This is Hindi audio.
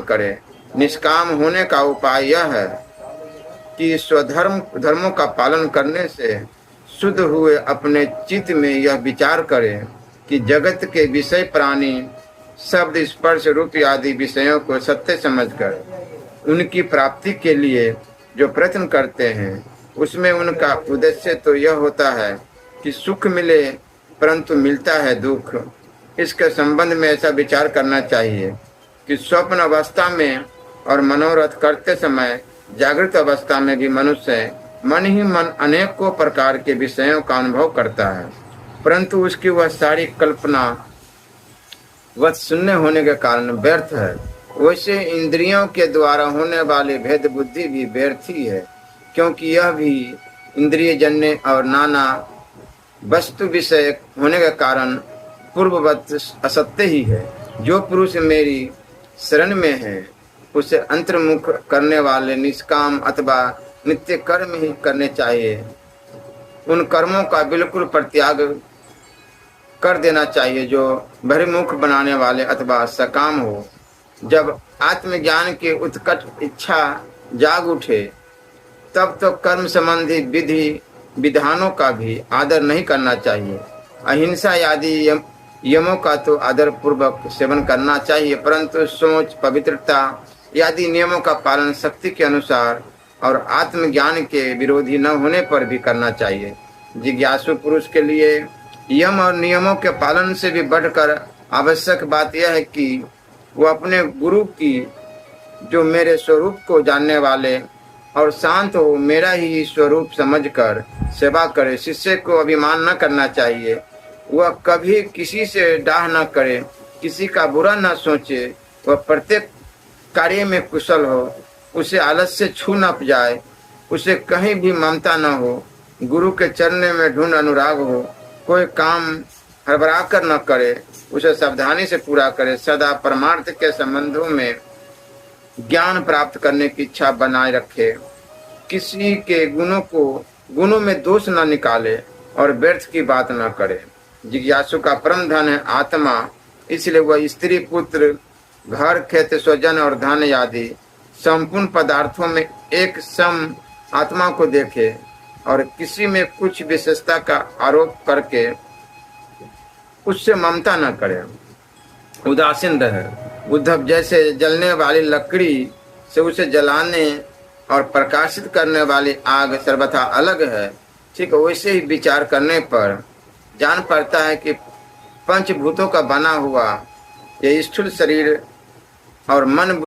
करे। निष्काम होने का उपाय यह है कि धर्मों का पालन करने से शुद्ध हुए अपने चित्त में यह विचार करें कि जगत के विषय प्राणी शब्द स्पर्श रूप आदि विषयों को सत्य समझकर उनकी प्राप्ति के लिए जो प्रयत्न करते हैं उसमें उनका उद्देश्य तो यह होता है कि सुख मिले, परंतु मिलता है दुख। इसके संबंध में ऐसा विचार करना चाहिए कि स्वप्न अवस्था में और मनोरथ करते समय जागृत अवस्था में भी मनुष्य मन ही मन अनेकों प्रकार के विषयों का अनुभव करता है, परंतु उसकी वह सारी कल्पना वह शून्य होने के कारण व्यर्थ है। वैसे इंद्रियों के द्वारा होने वाली भेद बुद्धि भी व्यर्थ ही है, क्योंकि यह भी इंद्रिय जन्य और नाना वस्तु विषय होने के कारण पूर्ववत असत्य ही है। जो पुरुष मेरी शरण में है उसे अंतर्मुख करने वाले निष्काम अथवा नित्य कर्म ही करने चाहिए। उन कर्मों का बिल्कुल परित्याग कर देना चाहिए जो बहिर्मुख बनाने वाले अथवा सकाम हो। जब आत्मज्ञान की उत्कट इच्छा जाग उठे तब तो कर्म संबंधी विधि विधानों का भी आदर नहीं करना चाहिए। अहिंसा आदि यमों का तो आदर पूर्वक सेवन करना चाहिए, परंतु सोच, पवित्रता आदि नियमों का पालन शक्ति के अनुसार और आत्मज्ञान के विरोधी न होने पर भी करना चाहिए। जिज्ञासु पुरुष के लिए यम और नियमों के पालन से भी बढ़कर आवश्यक बात यह है कि वो अपने गुरु की, जो मेरे स्वरूप को जानने वाले और शांत हो, मेरा ही स्वरूप समझकर सेवा करे। शिष्य को अभिमान न करना चाहिए। वह कभी किसी से डाह न करे, किसी का बुरा न सोचे। वह प्रत्येक कार्य में कुशल हो, उसे आलस्य छू न जाए, उसे कहीं भी ममता न हो, गुरु के चरणों में ढूंढ अनुराग हो, कोई काम हड़बड़ा कर न करे, उसे सावधानी से पूरा करे, सदा परमार्थ के संबंधों में ज्ञान प्राप्त करने की इच्छा बनाए रखे, किसी के गुणों में दोष न निकाले और व्यर्थ की बात न करे। जिज्ञासु का परम धन है आत्मा, इसलिए वह स्त्री, पुत्र, घर, खेत, स्वजन और धन आदि संपूर्ण पदार्थों में एक सम आत्मा को देखे और किसी में कुछ विशेषता का आरोप करके उससे ममता न करे, उदासीन रहे। उद्धव जैसे जलने वाली लकड़ी से उसे जलाने और प्रकाशित करने वाली आग सर्वथा अलग है, ठीक वैसे ही विचार करने पर जान पड़ता है कि पंचभूतों का बना हुआ ये स्थूल शरीर और मन